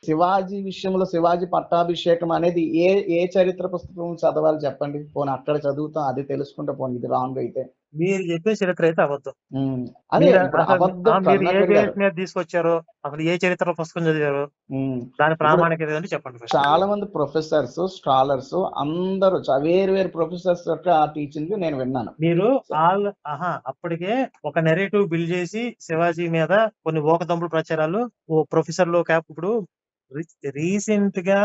శివాజీ విషయంలో 'శివాజీ పట్టాభిషేకం' అనేది ఏ చరిత్ర పుస్తకం చదవాలి చెప్పండి? పోనీ అక్కడ చదువుతాం అది తెలుసుకుంటే పోనీ ఇది రాంగ్ అయితే. మీరు చెప్పే చరిత్ర అయితే అబద్ధం. హ్మ్. అదే మీరు ఇప్పుడు అసలు అబద్ధం మీరు ఏ కరుణాకర్ గారు. బేస్ మీద తీసుకొచ్చారో, అసలు ఏ చరిత్ర పుస్తకం చదివారో, హ్మ్. దాని ఇప్పుడు ప్రామాణికత ఏంటో చెప్పండి ఫస్ట్. చాలా మంది ప్రొఫెసర్స్, స్కాలర్స్ అందరూ వేరు వేరు ప్రొఫెసర్స్ యొక్క టీచింగ్ నేను విన్నాను. మీరు సో అప్పటికే ఒక నెరేటివ్ బిల్డ్ చేసి శివాజీ మీద కొన్ని ఊకదంపుడు ప్రచారాలు ప్రొఫెసర్లు ఇప్పుడు రీసెంట్ గా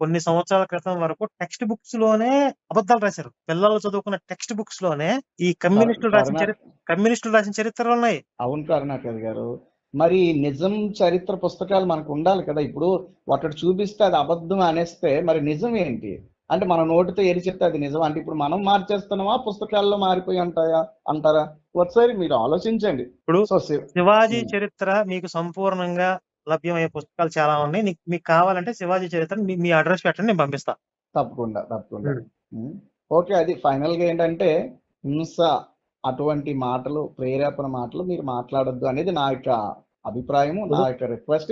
కొన్ని సంవత్సరాల క్రితం వరకు టెక్స్ట్ బుక్స్ లోనే అబద్ధాలు రాశారు. పిల్లలు చదువుకున్న టెక్స్ట్ బుక్స్ లోనే ఈ కమ్యూనిస్టులు రాసిన చరిత్రలు ఉన్నాయి. అవును కరుణాకర్ గారు. మరి నిజం చరిత్ర పుస్తకాలు మనకు ఉండాలి కదా! ఇప్పుడు ఒకటి చూపిస్తే అది అబద్ధం అనేస్తే మరి నిజం ఏంటి? అంటే మన నోటితో ఏది చెప్తే అది నిజం. అంటే ఇప్పుడు మనం మార్చేస్తున్నామా? పుస్తకాల్లో మారిపోయి ఉంటాయా అంటారా? ఒకసారి మీరు ఆలోచించండి. ఇప్పుడు సో శివాజీ చరిత్ర మీకు సంపూర్ణంగా లభ్యమయ్యే పుస్తకాలు చాలా ఉన్నాయి. మీకు కావాలంటే శివాజీ చరిత్ర మీ అడ్రస్ పెట్టండి, నేను పంపిస్తా. తప్పకుండా. ఓకే. అది ఫైనల్‌గా ఏంటంటే హింస అటువంటి మాటలు, ప్రేరేపణ మాటలు మీరు మాట్లాడొద్దు అనేది నా యొక్క అభిప్రాయము. నా యొక్క request.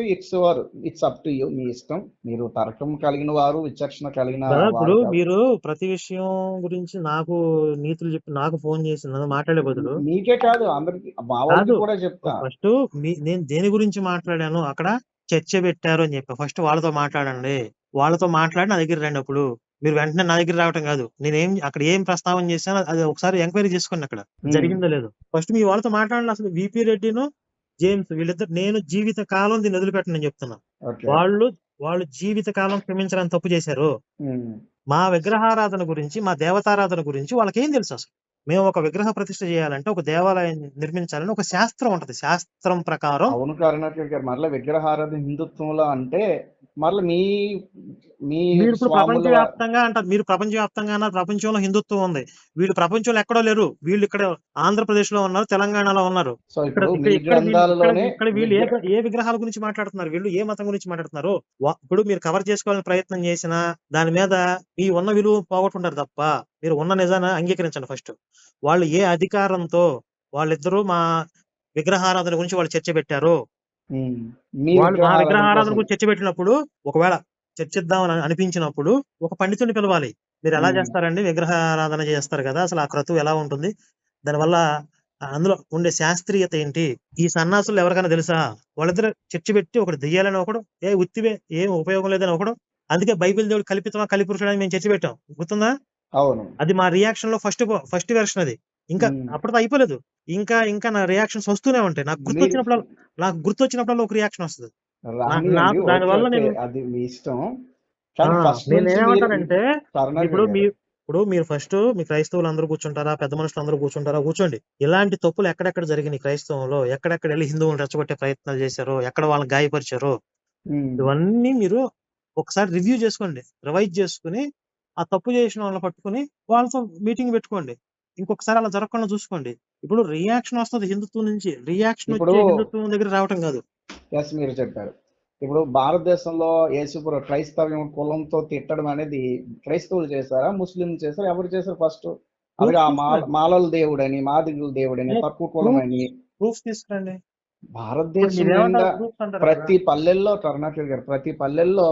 It's up to you. మీ ఇష్టం. మీరు తర్కం కలిగిన వారు, విచక్షణ కలిగిన ఇప్పుడు వారు. మీరు ప్రతి విషయం గురించి నాకు నీతులు చెప్పి నాకు ఫోన్ చేసి నన్ను మాట్లాడే బదులు మీకే కాదు అందరికి మా వాళ్ళకి కూడా చెప్తా. ఫస్ట్ నేను దేని గురించి మాట్లాడాను అక్కడ చర్చ పెట్టారు అని చెప్పి ఫస్ట్ వాళ్ళతో మాట్లాడండి. వాళ్ళతో మాట్లాడి నా దగ్గర రండి. అప్పుడు మీరు వెంటనే నా దగ్గర రావటం కాదు. అక్కడ ఏం ప్రస్తావన చేశానో అది ఒకసారి ఎంక్వైరీ చేసుకోండి అక్కడ జరిగిందో లేదో. ఫస్ట్ మీ వాళ్ళతో మాట్లాడండి. అసలు విపి రెడ్డిను జేమ్స్ వీళ్ళిద్దరు నేను జీవిత కాలం దీన్ని వదిలిపెట్టనని చెప్తున్నా. వాళ్ళు జీవిత కాలం క్షమించడానికి తప్పు చేశారు. మా విగ్రహారాధన గురించి, మా దేవతారాధన గురించి వాళ్ళకేం తెలుసు అసలు? మేము ఒక విగ్రహ ప్రతిష్ఠ చేయాలంటే, ఒక దేవాలయం నిర్మించాలని ఒక శాస్త్రం ఉంటది. శాస్త్రం ప్రకారం అవును కరుణాకర్ గారు. మరలా విగ్రహారాధన హిందుత్వంలో అంటే మరలా మీరు ఇప్పుడు ప్రపంచవ్యాప్తంగా అంటారు. మీరు ప్రపంచవ్యాప్తంగా అన్నారు. ప్రపంచంలో హిందుత్వం ఉంది. వీళ్ళు ప్రపంచంలో ఎక్కడో లేరు. వీళ్ళు ఇక్కడ ఆంధ్రప్రదేశ్ లో ఉన్నారు, తెలంగాణలో ఉన్నారు. ఇక్కడ వీళ్ళు ఏ విగ్రహాల గురించి మాట్లాడుతున్నారు? వీళ్ళు ఏ మతం గురించి మాట్లాడుతున్నారు? ఇప్పుడు మీరు కవర్ చేసుకోవాలని ప్రయత్నం చేసినా దాని మీద మీ ఉన్న విలువ పోగొట్టుకుంటారు తప్ప మీరు ఉన్న నిజాన్ని అంగీకరించండి ఫస్ట్. వాళ్ళు ఏ అధికారంతో వాళ్ళిద్దరూ మా విగ్రహారాధన గురించి వాళ్ళు చర్చ పెట్టారు. వాళ్ళు మా విగ్రహారాధన గురించి చర్చ పెట్టినప్పుడు ఒకవేళ చర్చిద్దామని అనిపించినప్పుడు ఒక పండితుడిని పిలవాలి. మీరు ఎలా చేస్తారండి? విగ్రహారాధన చేస్తారు కదా, అసలు ఆ క్రతువు ఎలా ఉంటుంది, దానివల్ల అందులో ఉండే శాస్త్రీయత ఏంటి, ఈ సన్నాసులు ఎవరికైనా తెలుసా? వాళ్ళిద్దరు చర్చ పెట్టి ఒకటి దెయ్యాలని ఒకడు, ఉత్తివే ఏం ఉపయోగం లేదని ఒకడు. అందుకే బైబిల్ దేవుడు కల్పితమా కలిపురుషుడు అని మేము చర్చ పెట్టాం, గుర్తుందా? అవును. అది మా రియాక్షన్ లో ఫస్ట్ వెర్షన్. అది ఇంకా అప్పటితో అయిపోలేదు. ఇంకా నా రియాక్షన్స్ వస్తూనే ఉంటాయి. నాకు గుర్తొచ్చినప్పుడు ఒక రియాక్షన్ వస్తుంది. దానివల్ల నేను అది మీ ఇష్టం. నేనేమంటానంటే ఇప్పుడు మీరు ఫస్ట్ మీ క్రైస్తవులు అందరూ కూర్చుంటారా, పెద్ద మనుషులు అందరూ కూర్చుంటారా, కూర్చోండి. ఇలాంటి తప్పులు ఎక్కడెక్కడ జరిగినాయి క్రైస్తవంలో, ఎక్కడెక్కడ వెళ్ళి హిందువులు రెచ్చగొట్టే ప్రయత్నాలు చేశారో, ఎక్కడ వాళ్ళని గాయపరిచారో, ఇవన్నీ మీరు ఒకసారి రివ్యూ చేసుకోండి. రివైజ్ చేసుకుని ఆ తప్పు చేసిన వాళ్ళని పట్టుకుని వాళ్ళతో మీటింగ్ పెట్టుకోండి. ఇంకొకసారి అలా జరగకుండా చూసుకోండి. ఇప్పుడు రియాక్షన్ వస్తుంది హిందుత్వం నుంచి. రియాక్షన్ వచ్చే హిందుత్వం దగ్గర రావటం కాదు. మీరు చెప్పారు. ఇప్పుడు భారతదేశంలో యేసుప్రభు క్రైస్తవ్యం కులంతో తిట్టడం అనేది క్రైస్తవులు చేశారా, ముస్లిం చేశారా, ఎవరు చేశారు ఫస్ట్? అలాగే మాలల దేవుడని, మాదిగుల దేవుడని, తక్కువ కులం అని ప్రూఫ్ తీసుకురండి. భారతదేశం ప్రతి పల్లెల్లో కరుణాకర్ గారు, ప్రతి పల్లెల్లో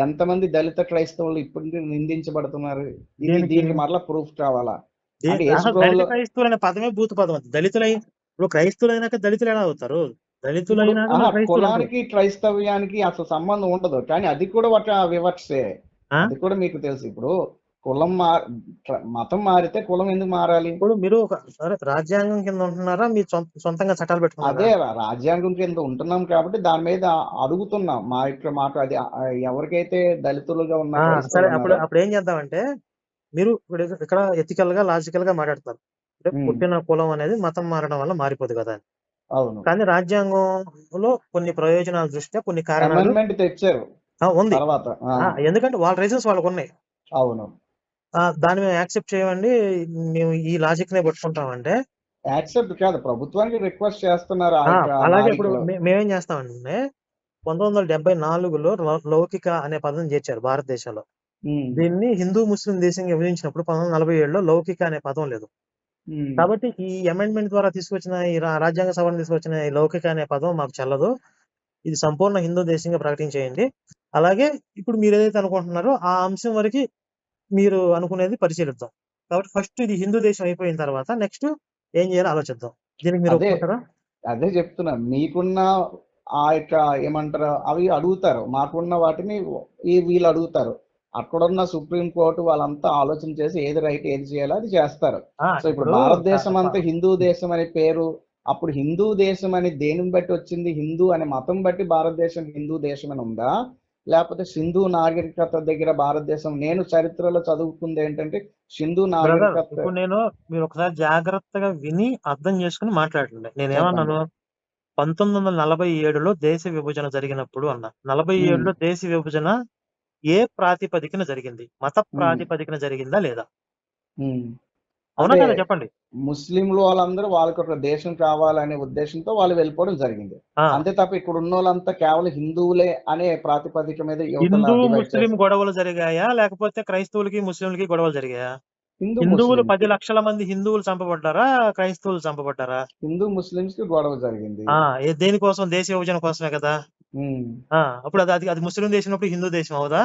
ఎంతమంది దళిత క్రైస్తవులు ఇప్పుడు నిందించబడుతున్నారు? దీనికి మరలా ప్రూఫ్ కావాలా? క్రైస్తవులు అనే పదమే భూత పదం. ఇప్పుడు క్రైస్తవులైనాక దళితులు ఎలా అవుతారు? కులానికి క్రైస్తవ్యానికి అసలు సంబంధం ఉండదు. కానీ అది కూడా ఒక వివక్షే. అది కూడా మీకు తెలుసు. ఇప్పుడు కులం మతం మారితే కులం ఎందుకు మారాలి? ఇప్పుడు మీరు రాజ్యాంగం కింద ఉంటున్నారా, మీరు సొంతంగా చట్టాలు పెట్టుకున్నారా? అదే రాజ్యాంగం కింద ఉంటున్నాం కాబట్టి దాని మీద అడుగుతున్నాం. మా యొక్క మాట అది ఎవరికైతే దళితులుగా ఉన్నారు. సరే, అప్పుడు ఏం చేద్దామంటే, మీరు ఇక్కడ ఎథికల్ గా లాజికల్ గా మాట్లాడతారు. పుట్టిన కులం అనేది మతం మారడం వల్ల మారిపోదు కదా. అవును. కానీ రాజ్యాంగంలో కొన్ని ప్రయోజనాల దృష్ట్యా కొన్ని కారణాలు తెచ్చారు ఉంది. ఎందుకంటే వాళ్ళ రీజన్స్ వాళ్ళకు ఉన్నాయి. అవును. దాన్ని మేము యాక్సెప్ట్ చేయమండి, మేము ఈ లాజిక్ నే పట్టుకుంటామంటే యాక్సెప్ట్ కాదు, ప్రభుత్వానికి రిక్వెస్ట్ చేస్తున్నారు. అలాగే ఇప్పుడు మేమేం చేస్తామంటే 1974లో లౌకిక అనే పదం చేర్చారు భారతదేశంలో. దీన్ని హిందూ ముస్లిం దేశంగా విభజించినప్పుడు 1947లో లౌకిక అనే పదం లేదు. కాబట్టి ఈ అమెండ్మెంట్ ద్వారా తీసుకొచ్చిన ఈ రాజ్యాంగ సవరణ తీసుకొచ్చిన ఈ లౌకిక అనే పదం మాకు చెల్లదు. ఇది సంపూర్ణ హిందూ దేశంగా ప్రకటించేయండి. అలాగే ఇప్పుడు మీరు ఏదైతే అనుకుంటున్నారో ఆ అంశం వరకు మీరు అనుకునేది పరిశీలిద్దాం. కాబట్టి ఫస్ట్ ఇది హిందూ దేశం అయిపోయిన తర్వాత నెక్స్ట్ ఏం చేయాలో ఆలోచిద్దాం. దీనికి మీరు అదే ఒప్పుకుంటారా? అదే చెప్తున్నా, మీకున్న ఆ యొక్క ఏమంటారు అవి అడుగుతారు, మాకున్న వాటిని వీళ్ళు అడుగుతారు. అక్కడున్న సుప్రీం కోర్టు వాళ్ళంతా ఆలోచన చేసి ఏది రైట్ ఏది చేయాలో అది చేస్తారు. సో ఇప్పుడు ఇప్పుడు భారతదేశం అంతా హిందూ దేశం అనే పేరు, అప్పుడు హిందూ దేశం అని దేనిని బట్టి వచ్చింది? హిందూ అనే మతం బట్టి భారతదేశం హిందూ దేశం అని ఉందా, లేకపోతే సింధు నాగరికత దగ్గర భారతదేశం? నేను చరిత్రలో చదువుకుంది ఏంటంటే సింధు బ్రదర్, నాగరికత. ఇప్పుడు మీరు ఒకసారి జాగ్రత్తగా విని అర్థం చేసుకుని మాట్లాడండి. నేనేమన్నాను? చెప్పండి. 1947లో దేశ విభజన జరిగినప్పుడు అన్నా. 47లో దేశ విభజన ఏ ప్రాతిపదికన జరిగింది? మత ప్రాతిపదికన జరిగిందా లేదా? అవునా అంటే కదా చెప్పండి. ముస్లింలు వాళ్ళందరూ వాళ్ళకి ఒక దేశం కావాలనే ఉద్దేశంతో వాళ్ళు వెళ్ళిపోవడం జరిగింది. అంతే తప్ప ఇక్కడ ఉన్న వాళ్ళంతా కేవలం హిందువులే అనే ప్రాతిపదిక మీద యువతల హిందూ డివైడ్ ముస్లిం చేస్తారు. గొడవలు జరిగాయా, లేకపోతే క్రైస్తవులకి ముస్లింలకి గొడవలు జరిగాయా? హిందూ హిందువులు ముస్లింస్ 10 లక్షల మంది హిందువులు చంపబడ్డారా, క్రైస్తవులు చంపబడ్డారా? హిందూ ముస్లింస్ కి గొడవ జరిగింది. దేనికోసం? దేశ విభజన కోసమే కదా. అప్పుడు అది అది ముస్లిం దేశం అప్పుడు హిందూ దేశం అవుదా?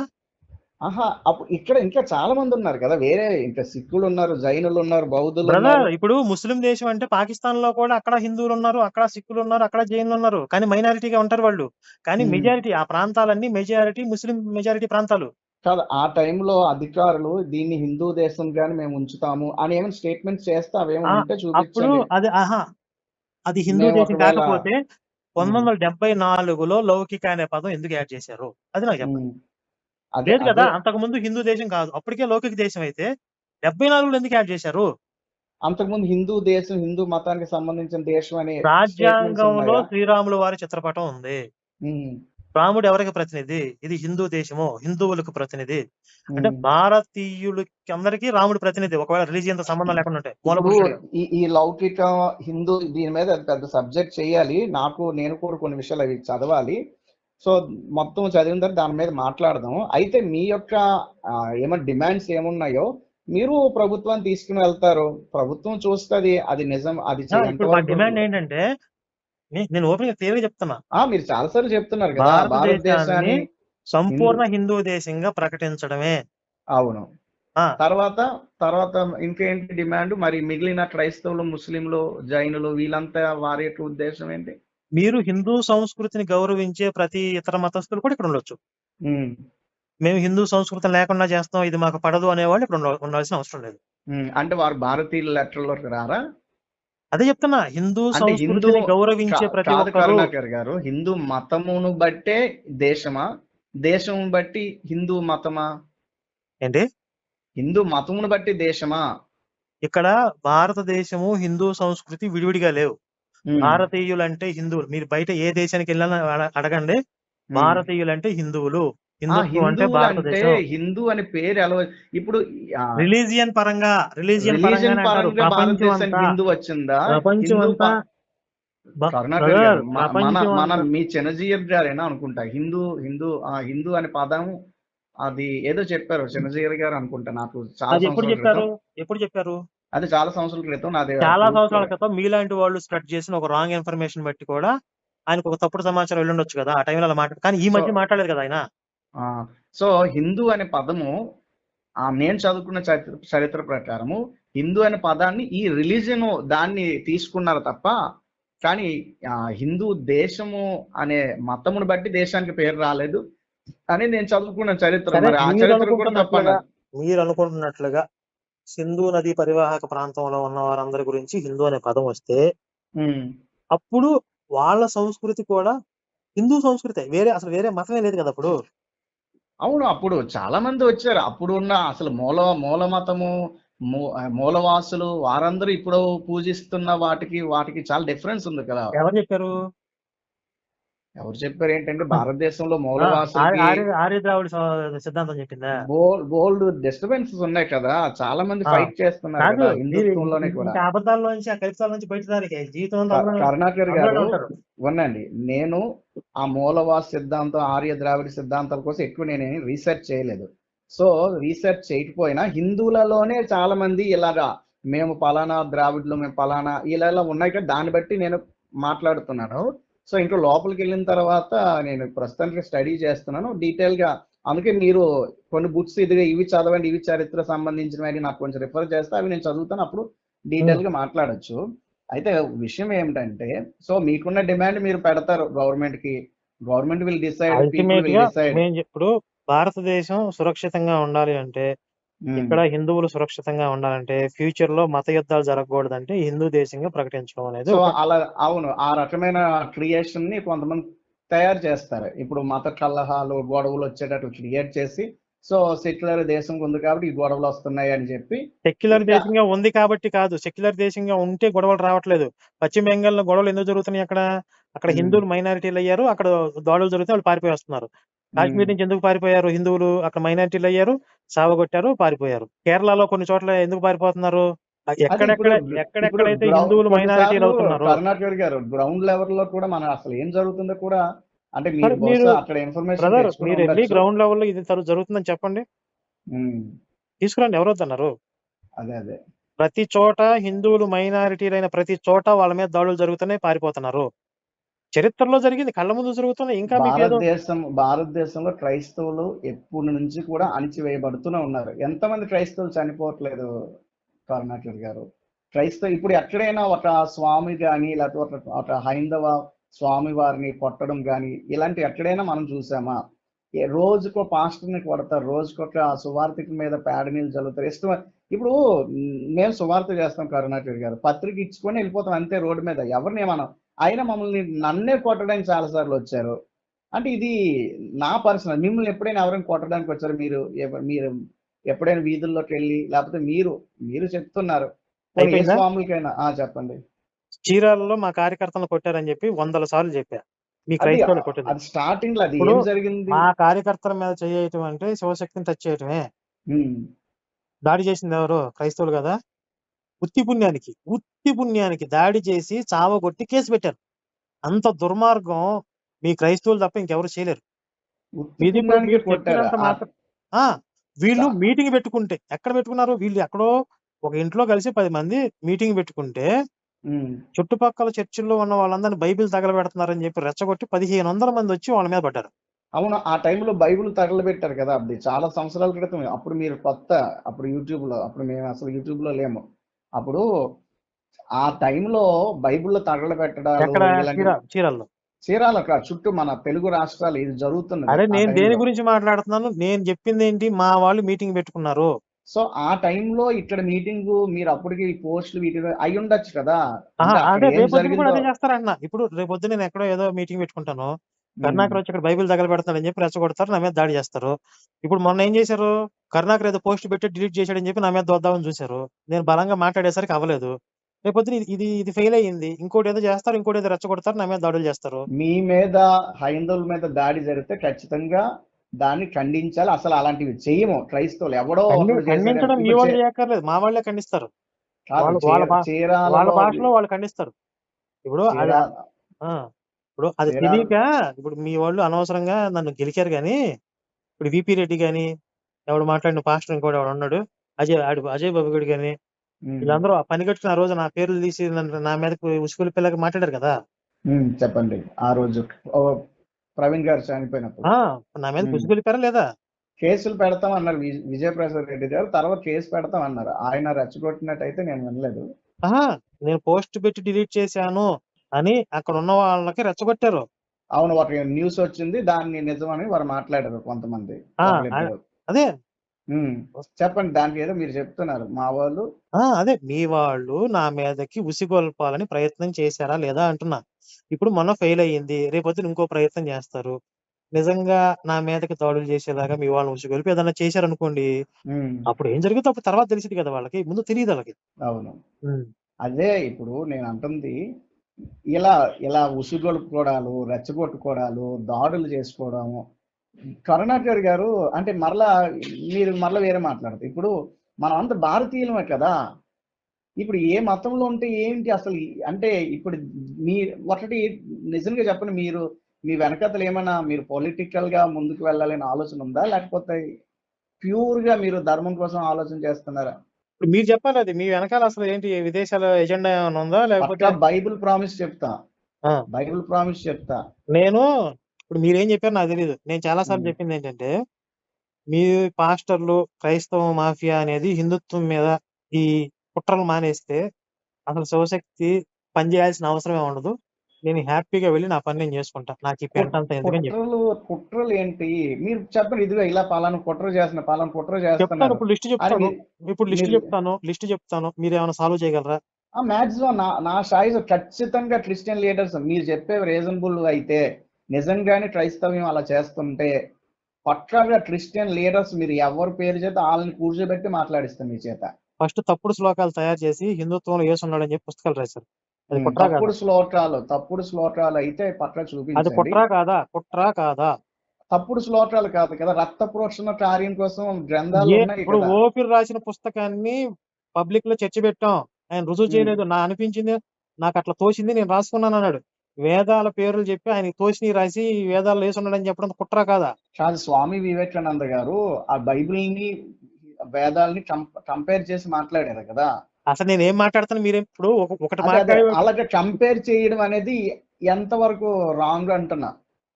అప్పుడు ఇక్కడ ఇంకా చాలా మంది ఉన్నారు కదా, వేరే ఇంకా సిక్కులు ఉన్నారు, జైనులు ఉన్నారు, బౌద్ధులు బ్రదర్, ఉన్నారు. ఇప్పుడు ముస్లిం దేశం అంటే పాకిస్తాన్ లో కూడా అక్కడ హిందువులు ఉన్నారు, అక్కడ సిక్కులు ఉన్నారు, అక్కడ జైన్లు ఉన్నారు. కానీ మైనారిటీగా ఉంటారు వాళ్ళు. కానీ మెజారిటీ ఆ ప్రాంతాలన్నీ మెజారిటీ ముస్లిం మెజారిటీ ప్రాంతాలు. కాదు, ఆ టైంలో అధికారులు దీన్ని హిందూ దేశం గాని మేము ఉంచుతాము అని ఏమైనా స్టేట్మెంట్స్ చేస్తే అవేమో ఉంటే అప్పుడు చూపించండి. అది హిందూ మేము దేశం ఒకవేళ కాకపోతే 1974లో లౌకిక అనే పదం ఎందుకు యాడ్ చేశారు? అది నాకు చెప్పండి. అదే లేదు కదా, అదే అంతకు ముందు హిందూ దేశం కాదు, అప్పటికే లౌకిక దేశం అయితే 74లో ఎందుకు యాడ్ చేశారు? అంతకుముందు హిందూ దేశం, హిందూ మతానికి సంబంధించిన దేశం అనే స్టేట్మెంట్స్ రాజ్యాంగంలో ఉన్నాయా? శ్రీరాములు వారి చిత్రపటం ఉంది. రాముడు ఎవరికి ప్రతినిధి? ఇది హిందూ దేశము, హిందువులకు ప్రతినిధి. అంటే భారతీయులకి అందరికీ రాముడు ప్రతినిధి, ఒకవేళ రిలీజియన్ తో సంబంధం లేకుండా ఉంటాయి. ఇప్పుడు ఈ లౌకిక హిందూ దీని మీద పెద్ద సబ్జెక్ట్ చేయాలి. నేను కూడా కొన్ని విషయాలు అవి చదవాలి. సో మొత్తం చదివిన తర్వాత దాని మీద మాట్లాడదాం. అయితే మీ యొక్క ఏమైనా డిమాండ్స్ ఏమున్నాయో మీరు ప్రభుత్వాన్ని తీసుకుని వెళ్తారు, ప్రభుత్వం చూస్తుంది అది నిజం, అది డిమాండ్ ఏంటంటే, నేను ఓపెన్ గా క్లియర్ గా చెప్తున్నా. మీరు చాలా సార్లు చెప్తున్నారు కదా, భారతదేశాన్ని సంపూర్ణ హిందూ దేశంగా ప్రకటించడమే. అవును. తర్వాత ఇంకేంటి డిమాండ్? మరి మిగిలిన క్రైస్తవులు, ముస్లింలు, జైనులు వీళ్ళంతా వారి యొక్క ఉద్దేశం ఏంటి? మీరు హిందూ సంస్కృతిని గౌరవించే ప్రతి ఇతర మతస్థులు కూడా ఇక్కడ ఉండొచ్చు. మేము హిందూ సంస్కృతిని లేకుండా చేస్తాం, ఇది మాకు పడదు అనేవాళ్ళు ఇక్కడ ఉండాల్సిన అవసరం లేదు. అంటే వారు భారతీయుల లెక్కల్లోకి రారా? అదే చెప్తున్నా, హిందూ సంస్కృతిని గౌరవించే ప్రతి ఒక్కరు. కరుణాకర్ గారు, హిందూ మతమును బట్టే దేశమా, దేశం బట్టి హిందూ మతమా? ఏంటి? హిందూ మతమును బట్టి దేశమా? ఇక్కడ భారతదేశము హిందూ సంస్కృతి విడివిడిగా లేవు. భారతీయులంటే హిందువులు. మీరు బయట ఏ దేశానికి వెళ్ళినా అడగండి, భారతీయులంటే హిందువులు, హిందుత్వం అంటే భారతదేశం. హిందూ అనే పేరు ఎలా? ఇప్పుడు రిలీజియన్ పరంగా భారతదేశానికి హిందూ వచ్చిందా? కరుణాకర్ గారు, మన మీ చిన్నజీయర్ గారేనా అనుకుంటా హిందూ అనే పదం అది ఏదో చెప్పారు చిన్నజీయర్ గారు అనుకుంటా. నాకు చాలా ఎప్పుడు చెప్పారు? అది చాలా సంవత్సరాల క్రితం. చాలా సంవత్సరాల క్రితం మీలాంటి వాళ్ళు స్ప్రెడ్ చేసిన ఒక రాంగ్ ఇన్ఫర్మేషన్ బట్టి కూడా ఆయనకు ఒక తప్పుడు సమాచారం వెళ్ళుండొచ్చు కదా ఆ టైంలో అలా కానీ ఈ మధ్య మాట్లాడలేదు కదా ఆయన. సో హిందూ అనే పదము నేను చదువుకున్న చరిత్ర ప్రకారము హిందూ అనే పదాన్ని ఈ రిలీజియన్ దాన్ని తీసుకున్నారు తప్ప, కానీ హిందూ దేశము అనే మతమును బట్టి దేశానికి పేరు రాలేదు అని నేను చదువుకున్న చరిత్ర. మరి ఆ చరిత్ర కూడా తప్ప. మీరు అనుకుంటున్నట్లుగా సింధు నది పరివాహక ప్రాంతంలో ఉన్న వారందరి గురించి హిందూ అనే పదం వస్తే అప్పుడు వాళ్ళ సంస్కృతి కూడా హిందూ సంస్కృతి, అసలు వేరే మతమే లేదు కదా అప్పుడు. అవును, అప్పుడు చాలా మంది వచ్చారు. అప్పుడు ఉన్న అసలు మూల మతము, మూలవాసులు వారందరూ ఇప్పుడు పూజిస్తున్న వాటికి చాలా డిఫరెన్స్ ఉంది కదా. ఎవరు చెప్పారు ఏంటంటే భారతదేశంలో మూలవాసులకి ఆర్య ద్రావిడ సిద్ధాంతం చెప్పిందా? బోల్డ్ డిస్టర్బెన్సెస్ ఉన్నాయి కదా, చాలా మంది ఫైట్ చేస్తున్నారు కదా హిందుత్వంలోనే కూడా. అబద్ధాల్లోంచి ఆ కల్పితాల్లోంచి బయటదానికి జీవితం. కరుణాకర్ గారు వినండి, నేను ఆ మూలవాస సిద్ధాంతం, ఆర్య ద్రావిడ సిద్ధాంతాల కోసం ఎక్కువ నేను రీసెర్చ్ చేయలేదు. సో రీసెర్చ్ చేయకపోయినా హిందువులలోనే చాలా మంది ఇలాగా మేము పలానా ద్రావిడులు, మేము పలానా ఇలా ఉన్నాయి కదా, దాన్ని బట్టి నేను మాట్లాడుతున్నాను. సో ఇంట్లో లోపలికి వెళ్ళిన తర్వాత నేను ప్రస్తుతానికి స్టడీ చేస్తున్నాను డీటెయిల్ గా. అందుకే మీరు కొన్ని బుక్స్ ఇదిగా ఇవి చదవండి, ఇవి చరిత్ర సంబంధించినవి నాకు కొంచెం రిఫర్ చేస్తే అవి నేను చదువుతాను, అప్పుడు డీటెయిల్ గా మాట్లాడొచ్చు. అయితే విషయం ఏమిటంటే, సో మీకున్న డిమాండ్ మీరు పెడతారు గవర్నమెంట్ కి, government will decide, people ultimate will గా డిసైడ్. ఇప్పుడు భారతదేశం సురక్షితంగా ఉండాలి అంటే, ఇక్కడ హిందువులు సురక్షితంగా ఉండాలంటే, ఫ్యూచర్ లో మత యుద్ధాలు జరగకూడదంటే హిందూ దేశంగా ప్రకటించడం అనేది సో అలా అవును, ఆ రకమైన క్రియేషన్ ని కొంతమంది తయారు చేస్తారు. ఇప్పుడు మత కలహాలు గొడవలు వచ్చేటట్టు క్రియేట్ చేసి, సో సెక్యులర్ దేశం ఉంది కాబట్టి ఈ గొడవలు వస్తున్నాయి అని చెప్పి సెక్యులర్ ఇంకా దేశంగా ఉంది కాబట్టి కాదు, సెక్యులర్ దేశంగా ఉంటే గొడవలు రావట్లేదు. పశ్చిమ బెంగాల్లో గొడవలు ఎందుకు జరుగుతున్నాయి? అక్కడ హిందువులు మైనారిటీలు అయ్యారు, అక్కడ దాడులు జరిగితే వాళ్ళు పారిపోయి వస్తున్నారు. కాశ్మీర్ నుంచి ఎందుకు పారిపోయారు హిందువులు? అక్కడ మైనారిటీలు అయ్యారు, సావగొట్టారు, పారిపోయారు. కేరళలో కొన్ని చోట్ల ఎందుకు పారిపోతున్నారు? అది ఇప్పుడు ఎక్కడెక్కడైతే హిందువులు మైనారిటీలు కొన్నిసార్లు అవుతున్నారో. కరుణాకర్ గారు గ్రౌండ్ లెవెల్ లో కూడా మనం అసలు ఏం జరుగుతుందో కూడా, అంటే మీరు మీరు బహుశా అక్కడ ఇన్ఫర్మేషన్ బ్రదర్ తెచ్చుకుని మీరు వెళ్ళి ఉండొచ్చు. గ్రౌండ్ లెవెల్లో ఇది జరుగుతుందని చెప్పండి, తీసుకురండి. ఎవరు వద్దన్నారు? అదే ప్రతి చోట హిందువులు మైనారిటీలైన ప్రతి చోట వాళ్ళ మీద దాడులు జరుగుతున్నాయి, పారిపోతున్నారు. చరిత్రలో జరిగింది, కళ్ళ ముందు జరుగుతున్నాయి. ఇంకా మీకు ఏదో భారతదేశంలో క్రైస్తవులు ఎప్పటి నుంచి కూడా అణిచివేయబడుతూనే ఉన్నారు. ఎంతమంది క్రైస్తవులు చనిపోవట్లేదు కరుణాకర్ గారు? ఇప్పుడు ఎక్కడైనా ఒక స్వామి కానీ లేకపోతే ఒక హైందవ స్వామి వారిని కొట్టడం కానీ ఇలాంటి ఎక్కడైనా మనం చూసామా? రోజుకో పాస్టర్ని కొడతారు, రోజుకొక సువార్థిక మీద పేడ నీళ్ళు చల్లుతారు. ఇష్టం ఇప్పుడు మేము సువార్త చేస్తాం కరుణాకర్ గారు, పత్రిక ఇచ్చుకొని వెళ్ళిపోతాం అంతే రోడ్డు మీద, ఎవరిని మనం. అయినా నన్నే కొట్టడానికి చాలా సార్లు వచ్చారు. అంటే ఇది నా పర్సనల్. మిమ్మల్ని ఎప్పుడైనా ఎవరైనా కొట్టడానికి వచ్చారు? మీరు ఎప్పుడైనా వీధుల్లోకి వెళ్ళి, లేకపోతే మీరు చెప్తున్నారు ఏ స్వాములకైనా చెప్పండి. చీరాలలో మా కార్యకర్తలను కొట్టారని చెప్పి 100 సార్లు చెప్పా. మీ క్రైస్తవులు కొట్టింది అది స్టార్టింగ్ లో అది ఏం జరిగింది? మా కార్యకర్తల మీద చేయటం అంటే శివశక్తిని టచ్ చేయటమే. దాడి చేసింది ఎవరు? క్రైస్తవులు కదా. ఉత్తి పుణ్యానికి దాడి చేసి చావగొట్టి కేసు పెట్టారు. అంత దుర్మార్గం మీ క్రైస్తవులు తప్ప ఇంకెవరు చేయలేరు. వీళ్ళు మీటింగ్ పెట్టుకుంటే ఎక్కడ పెట్టుకున్నారు? వీళ్ళు ఎక్కడో ఒక ఇంట్లో కలిసి 10 మంది మీటింగ్ పెట్టుకుంటే చుట్టుపక్కల చర్చిల్లో ఉన్న వాళ్ళందరినీ బైబిల్ తగలబెడుతున్నారని చెప్పి రెచ్చగొట్టి 1500 మంది వచ్చి వాళ్ళ మీద పడ్డారు. అవును, ఆ టైంలో బైబిల్ తగలబెట్టారు కదా, అది చాలా సంవత్సరాల క్రితం. అప్పుడు మీరు కొత్త, అప్పుడు యూట్యూబ్ లో, అప్పుడు మేము అసలు యూట్యూబ్ లో లేము. అప్పుడు ఆ టైంలో బైబిల్లో తగలబెట్టడాలు చీరాల చుట్టూ మన తెలుగు రాష్ట్రాలు ఇది జరుగుతున్నది. అరే నేను దేని గురించి మాట్లాడుతున్నాను? నేను చెప్పింది ఏంటి? మా వాళ్ళు మీటింగ్ పెట్టుకున్నారు. సో ఆ టైంలో ఇక్కడ మీటింగ్ మీరు అప్పటికి పోస్టులు వీటి అయి ఉండొచ్చు కదా. అదే రేపొద్దున కూడా అదే చేస్తారంట. ఇప్పుడు రేపొద్దు నేను ఎక్కడో ఏదో మీటింగ్ పెట్టుకుంటాను, కరుణాకర్ వచ్చి ఇక్కడ బైబిల్ తగలబెడతాడని చెప్పి రెచ్చగొడతారు, నా మీద దాడి చేస్తారు. ఇప్పుడు మొన్న ఏం చేశారు? కరుణాకర్ ఏదో పోస్ట్ పెట్టి డిలీట్ చేశాడని చెప్పి నా మీద దొద్దామని చూశారు. నేను బలంగా మాట్లాడేసరికి అవ్వలేదు. రేపొద్దున ఇది ఫెయిల్ అయ్యింది, ఇంకోటి ఏదో చేస్తారు, ఇంకోటి ఏదో రెచ్చగొడతారు, నా మీద దాడులు చేస్తారు. మీ మీద హైందవుల మీద దాడి జరిగితే ఖచ్చితంగా దాన్ని ఖండించాలి. అసలు అలాంటివి చేయము క్రైస్తవులు. ఎవడో ఖండించడం మీ వాళ్ళు చేయక్కర్లేదు, మా వాళ్ళే ఖండిస్తారు. వాళ్ళ భాషలో వాళ్ళు ఖండిస్తారు. ఇప్పుడు అది తెలియక ఇప్పుడు మీ వాళ్ళు అనవసరంగా నన్ను గెలిచారు. కానీ ఇప్పుడు విపి రెడ్డి గాని, ఎవడు మాట్లాడిన పాస్టర్ ఇంకోటి ఎవడు ఉన్నాడు, అజయ్ బాబు గడి గాని, వీళ్ళందరూ పని కట్టుకుని ఆ రోజు నా పేర్లు తీసి నా మీద ఉసుకుల పిల్లగా మాట్లాడారు కదా. చెప్పండి. ఆ రోజు ప్రవీణ్ గారు చనిపోయినప్పుడు నా మీద ఉసుగులిపారా లేదా? కేసులు పెడతాం అన్నారు విజయప్రసాద్ రెడ్డి గారు. తర్వాత కేసు పెడతాం అన్నారు. ఆయన రెచ్చగొట్టినట్టయితే నేను వినలేదు. నేను పోస్ట్ పెట్టి డిలీట్ చేశాను అని అక్కడ ఉన్న వాళ్ళకి రెచ్చగొట్టారు. అవును, ఒక న్యూస్ వచ్చింది, దాన్ని నిజమని వారు మాట్లాడారు కొంతమంది. అదే చెప్పండి, దానికి ఏదో మీరు చెప్తున్నారు మా వాళ్ళు. అదే మీ వాళ్ళు నా మీదకి ఉసిగొల్పాలని ప్రయత్నం చేశారా లేదా అంటున్నా. ఇప్పుడు మొన్న ఫెయిల్ అయ్యింది, రేపొద్దున ఇంకో ప్రయత్నం చేస్తారు. నిజంగా నా మీదకి దాడులు చేసేలాగా మీ వాళ్ళని ఉసిగొల్పి ఏదన్నా చేశారనుకోండి, అప్పుడు ఏం జరుగుతుందో అప్పుడు తర్వాత తెలిసింది కదా వాళ్ళకి, ముందు తెలియదు వాళ్ళకి. అవును, అదే ఇప్పుడు నేను అంటుంది. ఇలా ఉసిగొల్పుకోవడాలు, రెచ్చగొట్టుకోవడాలు, దాడులు చేసుకోవడము. కరుణాకర్ గారు అంటే మీరు వేరే మాట్లాడతారు. ఇప్పుడు మనం అంత భారతీయులమే కదా. ఇప్పుడు ఏ మతంలో ఉంటే ఏంటి అసలు? అంటే ఇప్పుడు ఒకటి నిజంగా చెప్పండి, మీ వెనకతలు ఏమైనా మీరు పొలిటికల్ గా ముందుకు వెళ్ళాలని ఆలోచన ఉందా, లేకపోతే ప్యూర్ గా మీరు ధర్మం కోసం ఆలోచన చేస్తున్నారా? ఇప్పుడు మీరు చెప్పాలి, అది మీ వెనకాల అసలు ఏంటి విదేశాల ఎజెండా ఏమైనా ఉందా, లేకపోతే బైబిల్ ప్రామిస్ చెప్తా. ఆ, బైబిల్ ప్రామిస్ చెప్తా. నేను ఇప్పుడు మీరేం చెప్పారు నాకు తెలియదు. నేను చాలా సార్లు ఉమ్. చెప్పింది ఏంటంటే, మీ పాస్టర్లు క్రైస్తవ మాఫియా అనేది హిందుత్వం మీద ఈ కుట్రలు మానేస్తే అసలు శివశక్తి పని చేయాల్సిన అవసరమే ఉండదు. నేను హ్యాపీగా వెళ్ళి నా పని నేను చేసుకుంటా. నాకు ఈ పెంట అంతా ఎందుకని చెప్పి కుట్రలు ఏంటి? మీరు చెప్పండి, ఇదిగో ఇలా పలానా కుట్ర చేస్తున్నారు, పలానా కుట్ర చెప్తాను. చేస్తున్నారు ఇప్పుడు లిస్ట్ అని చెప్తాను. ఇప్పుడు లిస్ట్ మీరు చెప్తాను. లిస్ట్ చెప్తాను. మీరు ఏమైనా సాల్వ్ చేయగలరా? మాక్సిమం నా సాయిస్ ఖచ్చితంగా క్రిస్టియన్ లీడర్స్ మీరు చెప్పే రీజనబుల్ అయితే, నిజంగానే క్రైస్తవ్యం అలా చేస్తుంటే పక్కాగా క్రిస్టియన్ లీడర్స్ మీరు ఎవరి పేరు చేత వాళ్ళని కూర్చోబెట్టి మాట్లాడిస్తాం మీ చేత. ఫస్ట్ తప్పుడు శ్లోకాలు తయారు చేసి హిందుత్వంలో యేసున్నాడని చెప్పి పుస్తకాలు రాశారు. అది కుట్ర కాదా? తప్పుడు శ్లోకాలు అయితే పక్కా అది చూపించండి. కుట్ర కాదా? కుట్ర కాదా? తప్పుడు శ్లోకాలు కాదు కదా, రక్త ప్రోక్షణ కార్యం కోసం గ్రంథాలు ఉన్నాయి ఇప్పుడు కదా. ఓపిర్ రాసిన పుస్తకాన్ని పబ్లిక్ లో చర్చ పెట్టాం. ఆయన రుజువు చేయలేదు. నా అనిపించింది, నాకు అట్లా తోచింది, నేను రాసుకున్నాను అన్నాడు. వేదాల పేర్లు చెప్పి ఆయన తోచిని రాసి వేదాలు వేసున్నాడని చెప్పడం కుట్ర కాదా? కాదు, స్వామి వివేకానంద గారు ఆ బైబిల్ని వేదాలని కంపేర్ చేసి మాట్లాడారు కదా. అసలు నేను ఏం మాట్లాడతాను, మీరు ఇప్పుడు ఒకటి అదే మాట్లాడే అలాగే కంపేర్ చేయడం అనేది ఎంతవరకు రాంగ్ అంటున్నా.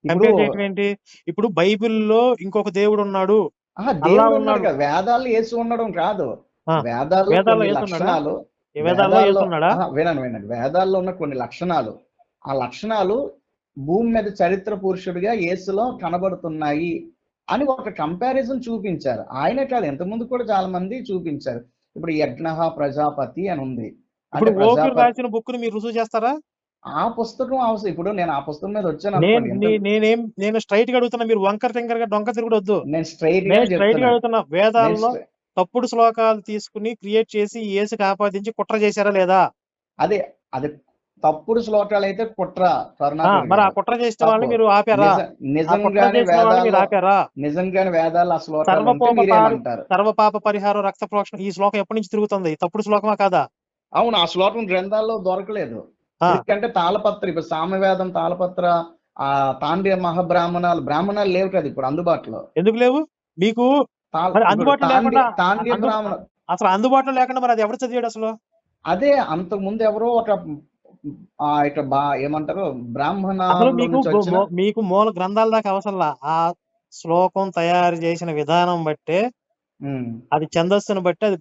ఇప్పుడు కంపేర్ చేయటం ఏంటి? ఇప్పుడు బైబిల్లో ఇంకొక దేవుడు ఉన్నాడు, అల్లా దేవుడు ఉన్నాడు ఉన్నాడు. కదా, వేదాలు యేసు ఉండడం కాదు. ఆ, వేదాల్లో వేదాల్లో కొన్ని యేసు ఉన్నాడా? లక్షణాలు, ఈ వేదాల్లో యేసు వేదాల్లో ఉన్నాడా? వినండి, వేదాల్లో ఉన్న కొన్ని లక్షణాలు, ఆ లక్షణాలు భూమి మీద చరిత్ర పురుషుడిగా యేసులో కనబడుతున్నాయి అని ఒక కంపారిజన్ చూపించారు. ఆయనే కాదు, ఇంతకుముందు కూడా చాలా మంది చూపించారు. ఇప్పుడు యజ్ఞ ప్రజాపతి అని ఉంది. అంటే ఇప్పుడు ఓపిర్ ప్రజాపతి రాసిన బుక్ ని మీరు రుజువు చేస్తారా? ఆ పుస్తకం అవసరం. ఇప్పుడు నేను ఆ పుస్తకం మీద వచ్చాను నేను అనుకోండి, నేను స్ట్రైట్ గా అడుగుతున్నా, మీరు వంకర టింకర్ గా డొంక తిరుగుడు వద్దు. నేను స్ట్రైట్ నేను గా స్ట్రైట్ గా చెప్తున్నాను. అడుగుతున్నా, వేదాల్లో తప్పుడు శ్లోకాలు తీసుకుని క్రియేట్ చేసి యేసుకి ఆపాదించి కుట్ర చేశారా లేదా? అదే అది తప్పుడు శ్లోకాలు అయితే కుట్ర. మరి ఆ కుట్ర చేసిన వాళ్ళని మీరు ఆపారా? నిజంగానే వేదాల్లో ఆ శ్లోకాలు ఉంటే మీరేమంటారు? సర్వపాప పరిహారం రక్త ప్రోక్షణ ఈ శ్లోకం ఎప్పటి నుంచి తిరుగుతుంది? తప్పుడు శ్లోకమా కాదా? అవును, ఆ శ్లోకం గ్రంథాల్లో దొరకలేదు. ఎందుకంటే తాళపత్ర, ఇప్పుడు సామవేదం తాళపత్ర, ఆ తాండ్య బ్రాహ్మణాలు లేవు కదా ఇప్పుడు అందుబాటులో. ఎందుకు లేవు మీకు? అందుబాటులో లేకుండా తాండ్య బ్రాహ్మణ అసలు అందుబాటులో లేకుండా మరి అది ఎవరు చదివాడు అసలు? అదే అంతకు ముందు ఎవరో ఒక ఇక ఏమంటారు అసలు బ్రాహ్మణ మీకు మూల గ్రంథాల దాకా అవసరంలా. ఆ శ్లోకం తయారు చేసిన విధానం బట్టే, అది ఛందస్సును బట్టి అది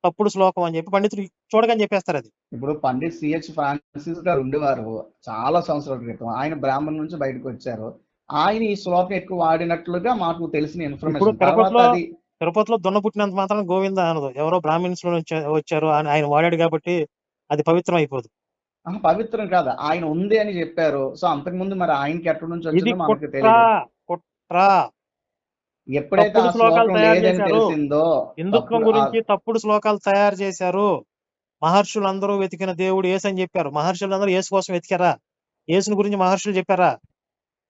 తప్పుడు శ్లోకం అని చెప్పి పండితులు చూడకని చెప్పేస్తారు. అది ఇప్పుడు పండిత్ సిహెచ్ ఫ్రాన్సిస్ గారు ఉండేవారు చాలా సంవత్సరాల క్రితం. ఆయన బ్రాహ్మణ్ నుంచి బయటకు వచ్చారు. ఆయన ఈ శ్లోకం ఎక్కువ వాడినట్లుగా మాకు తెలిసిన ఇన్ఫర్మేషన్. తిరుపతిలో దున్న పుట్టినంత మాత్రం గోవింద అనదు. ఎవరో బ్రాహ్మిన్స్ లో వచ్చారు అని ఆయన వాడాడు కాబట్టి అది పవిత్రం అయిపోదు. పవిత్రం కాదు, ఆయన ఉంది అని చెప్పారు. సో అంతకు ముందు మరి ఆయనకి ఎక్కడి నుంచి వచ్చిందో మనకు తెలియదు. ఎప్పుడైతే ఆ శ్లోకం లేదని తెలిసిందో, హిందుత్వం గురించి తప్పుడు శ్లోకాలు తయారు చేశారు. మహర్షులందరూ వెతికిన దేవుడు యేసు అని చెప్పారు. మహర్షులందరూ యేసు కోసం వెతికారా? యేసుని గురించి మహర్షులు చెప్పారా?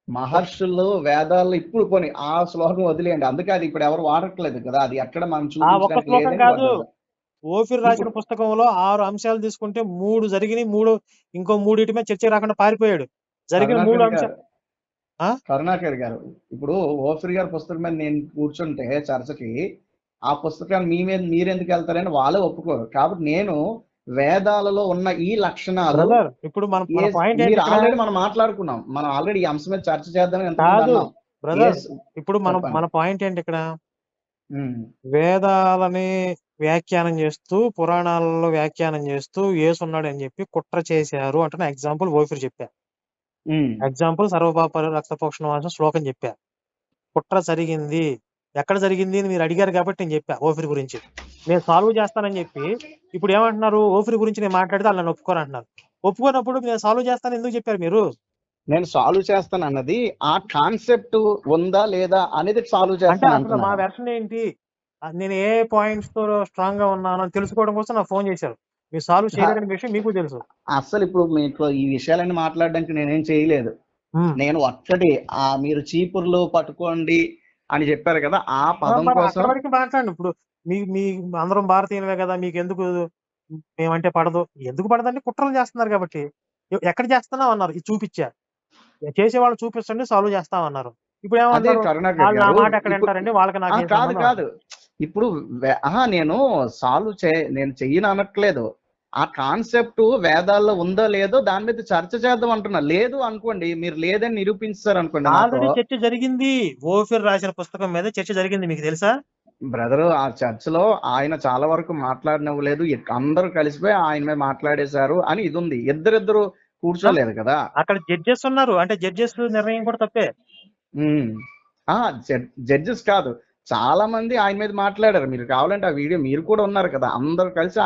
మహర్షులు వేదాల్లో ఇప్పుడు పోనీ ఆ శ్లోకం వదిలేయండి, అందుకే అది ఇప్పుడు ఎవరు వాడట్లేదు కదా. అది ఎక్కడ మనం చూపించడానికి ఓఫిర్ రాసిన పుస్తకంలో 6 అంశాలు తీసుకుంటే 3 జరిగినాయి, ఇంకో 3 మీద చర్చ రాకుండా పారిపోయాడు. జరిగిన 3 అంశాలు. కరుణాకర్ గారు, ఇప్పుడు ఓఫిర్ గారి పుస్తకం మీద నేను కూర్చుంటే చర్చకి, ఆ పుస్తకాన్ని మీ మీద మీరెందుకు వెళ్తారని వాళ్ళే ఒప్పుకోరు. కాబట్టి నేను వేదాలలో ఉన్న ఈ లక్షణాలు ఇప్పుడు ఆల్రెడీ మనం మాట్లాడుకున్నాం. మనం ఆల్రెడీ ఈ అంశం మీద చర్చ చేద్దాం. ఇప్పుడు మన పాయింట్ ఏంటి ఇక్కడ? వేదాలని వ్యాఖ్యానం చేస్తూ, పురాణాలలో వ్యాఖ్యానం చేస్తూ యేసున్నాడు అని చెప్పి కుట్ర చేశారు అంటే ఎగ్జాంపుల్ ఓఫిర్ చెప్పా. ఎగ్జాంపుల్ సర్వపాప రక్త ప్రోక్షణ శ్లోకం చెప్పా. కుట్ర జరిగింది, ఎక్కడ జరిగింది అని మీరు అడిగారు కాబట్టి నేను చెప్పా. ఓఫిర్ గురించి నేను సాల్వ్ చేస్తానని చెప్పి ఇప్పుడు ఏమంటున్నారు? ఓఫిర్ గురించి నేను మాట్లాడితే వాళ్ళని ఒప్పుకోరంటున్నారు. ఒప్పుకోనప్పుడు నేను సాల్వ్ చేస్తాను ఎందుకు చెప్పారు మీరు? నేను సాల్వ్ చేస్తాను అన్నది ఆ కాన్సెప్ట్ ఉందా లేదా అనేది సాల్వ్ చేస్తాను. మా వెర్షన్ ఏంటి, నేను ఏ పాయింట్స్ తో స్ట్రాంగ్ గా ఉన్నాను అని తెలుసుకోవడం కోసం నాకు ఫోన్ చేశారు. మీరు సాల్వ్ చేయలేని విషయం మీకు తెలుసు. అసలు ఇప్పుడు మీకు ఈ విషయాలన్నీ మాట్లాడడానికి నేనేం చేయలేదు. నేను ఒక్కటి మీరు చీపుర్లు పట్టుకోండి అని చెప్పారు కదా, ఆ పదం కోసం మాట్లాడండి. ఇప్పుడు మీ అందరం భారతీయులే కదా, మీకు ఎందుకు మేమంటే పడదు? ఎందుకు పడదండి? కుట్రలు చేస్తున్నారు కాబట్టి. ఎక్కడ చేస్తున్నాం అన్నారు, ఇది చూపించా. చేసేవాళ్ళు చూపించండి, సాల్వ్ చేస్తామన్నారు. ఇప్పుడు ఏమంటారు? నా మాట ఎక్కడ అంటారండి? వాళ్ళకి నాకు కాదు. ఇప్పుడు నేను సాల్వ్ నేను చెయ్యను అనట్లేదు. ఆ కాన్సెప్ట్ వేదాల్లో ఉందో లేదో దాని మీద చర్చ చేద్దాం అంటున్నా. లేదు అనుకోండి, మీరు లేదని నిరూపించారు అనుకోండి నాతో. ఆల్రెడీ చర్చ జరిగింది. ఓఫీర్ రాసిన పుస్తకం మీద చర్చ జరిగింది, మీకు తెలుసా? బ్రదరు, ఆ చర్చలో ఆయన చాలా వరకు మాట్లాడనివ్వలేదు. అందరూ కలిసిపోయి ఆయన మీద మాట్లాడేశారు అని ఇది ఉంది. ఇద్దరిద్దరు కూర్చోలేదు కదా. అక్కడ జడ్జెస్ ఉన్నారు, అంటే జడ్జెస్ నిర్ణయం కూడా తప్పే. జడ్జెస్ కాదు, చాలా మంది ఆయన మీద మాట్లాడారు. మీరు కావాలంటే ఆ వీడియో, మీరు కూడా ఉన్నారు కదా, అందరూ కలిసి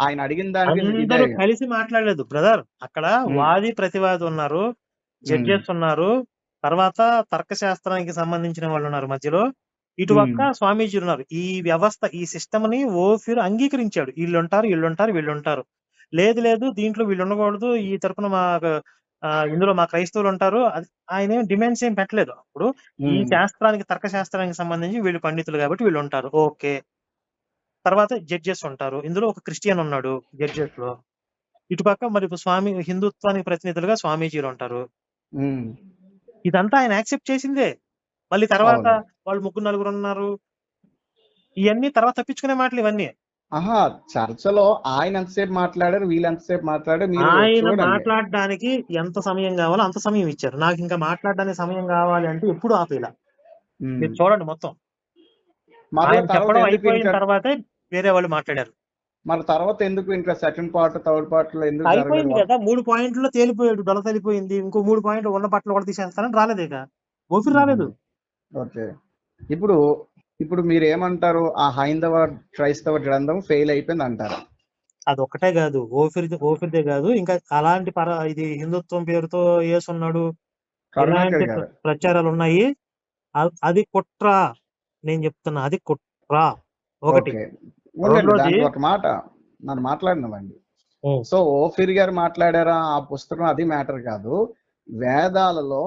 ఆయన అడిగిన దానికి అందరూ కలిసి మాట్లాడలేదు బ్రదర్. అక్కడ వాది ప్రతివాది ఉన్నారు, జడ్జెస్ ఉన్నారు, తర్వాత తర్కశాస్త్రానికి సంబంధించిన వాళ్ళు ఉన్నారు మధ్యలో, ఇటుపక్క స్వామీజీ ఉన్నారు. ఈ వ్యవస్థ, ఈ సిస్టమ్ ని ఓఫీర్ అంగీకరించాడు. వీళ్ళుంటారు. లేదు దీంట్లో వీళ్ళు ఉండకూడదు, ఈ తరపున మా ఇందులో మా క్రైస్తవులు ఉంటారు. ఆయన డిమాండ్స్ ఏం పెట్టలేదు. అప్పుడు ఈ శాస్త్రానికి, తర్కశాస్త్రానికి సంబంధించి వీళ్ళు పండితులు కాబట్టి వీళ్ళు ఉంటారు, ఓకే. తర్వాత జడ్జెస్ ఉంటారు, ఇందులో ఒక క్రిస్టియన్ ఉన్నాడు జడ్జెస్ లో. ఇటుపక్క మరి స్వామి హిందుత్వానికి ప్రతినిధులుగా స్వామీజీలు ఉంటారు. ఇదంతా ఆయన యాక్సెప్ట్ చేసిందే. మళ్ళీ తర్వాత వాళ్ళు 3-4 ఉన్నారు. ఇవన్నీ తర్వాత తప్పించుకునే మాటలు ఇవన్నీ. చర్చలో ఆయన ఎంతసేపు మాట్లాడారు, వీళ్ళు ఎంతసేపు మాట్లాడారు, ఆయన మాట్లాడడానికి ఎంత సమయం కావాలో అంత సమయం ఇచ్చారు. నాకు ఇంకా మాట్లాడడానికి సమయం కావాలి అంటే ఎప్పుడు ఆపేలా. మీరు చూడండి మొత్తం. చెప్పడం అయిపోయిన తర్వాతే వేరే వాళ్ళు మాట్లాడారు. మరి తర్వాత ఎందుకు ఇంకా సెకండ్ పార్ట్, థర్డ్ పార్ట్ లో ఎందుకు అయిపోయింది కదా? 3 పాయింట్లు తేలిపోయాడు, డొల తేలిపోయింది. ఇంకో 3 పాయింట్లు ఉన్న బట్టలు కూడా తీసేస్తానని రాలేదేగా, ఓఫీర్ రాలేదు. ఓకే, ఇప్పుడు మీరు ఏమంటారు? ఆ హైందవ క్రైస్తవ గ్రంథం ఫెయిల్ అయిపోయింది అంటారు? అదొక్కటే కాదు, ఓఫీర్దే కాదు, ఇంకా అలాంటి ఇది హిందుత్వం పేరుతో యేసున్నాడు, ఇలాంటి ప్రచారాలు ఉన్నాయి. అది కుట్ర. నేను చెప్తున్నా, అది కుట్ర. ఒకటి. ఒక మాట నన్ను మాట్లాడినవండి. సో ఓఫీర్ గారు మాట్లాడారా ఆ పుస్తకం, అది మ్యాటర్ కాదు. వేదాలలో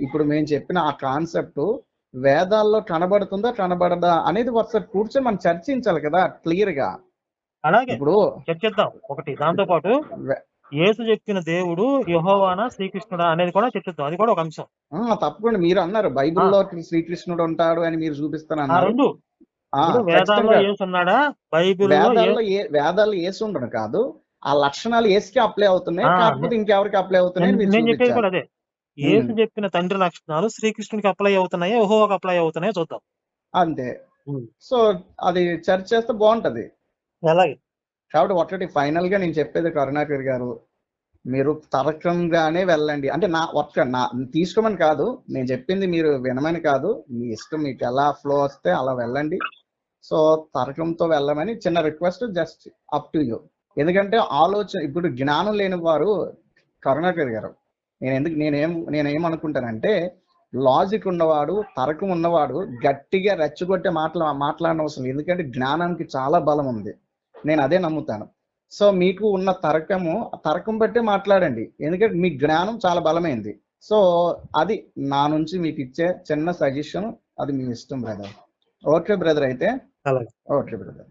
ఇప్పుడు మేము చెప్పిన ఆ కాన్సెప్ట్ వేదాల్లో కనబడుతుందా కనబడదా అనేది ఒకసారి కూర్చొని మనం చర్చించాలి కదా క్లియర్ గా. అలాగే ఇప్పుడు చర్చిద్దాం. ఒకటి, దాంతో పాటు యేసు చెప్పిన దేవుడు యెహోవానా శ్రీకృష్ణుడా అనేది కూడా చర్చిద్దాం. అది కూడా ఒక అంశం. తప్పకుండా. మీరు అన్నారు బైబిల్లో శ్రీకృష్ణుడు ఉంటాడు అని మీరు చూపిస్తానన్నారు. వేదాల్లో యేసు ఉన్నాడా? వేదాల్లో యేసు ఉండడు కాదు, ఆ లక్షణాలు యేసుకి అప్లై అవుతున్నాయి, కాకపోతే ఇంకెవరికి అప్లై అవుతున్నాయి. నేను చెప్పేది కూడా అదే. యేసు చెప్పిన తండ్రి లక్షణాలు శ్రీకృష్ణుడికి అప్లై అవుతున్నాయో యెహోవాకి అప్లై అవుతున్నాయో చూద్దాం. అంతే. సో అది చర్చ చేస్తే బాగుంటది. అలాగే. కాబట్టి ఒకటి ఫైనల్ గా నేను చెప్పేది, కరుణాకర్ గారు, మీరు తర్కంగానే వెళ్ళండి. అంటే నా తీసుకోమని కాదు నేను చెప్పింది, మీరు వినమని కాదు, మీ ఇష్టం, మీకు ఎలా ఫ్లో వస్తే అలా వెళ్ళండి. సో తర్కంతో వెళ్ళమని చిన్న request, just up to you. ఎందుకంటే ఇప్పుడు జ్ఞానం లేని వారు, కరుణాకర్ గారు, నేనేమనుకుంటానంటే లాజిక్ ఉన్నవాడు, తర్కం ఉన్నవాడు గట్టిగా రెచ్చగొట్టే మాట్లాడనవసరం అవసరం. ఎందుకంటే జ్ఞానానికి చాలా బలం ఉంది, నేను అదే నమ్ముతాను. సో మీకు ఉన్న తర్కం బట్టే మాట్లాడండి, ఎందుకంటే మీ జ్ఞానం చాలా బలమైంది. సో అది నా నుంచి మీకు ఇచ్చే చిన్న సజెషన్, అది మీ ఇష్టం బ్రదర్. ఓకే బ్రదర్, అయితే ఓకే బ్రదర్.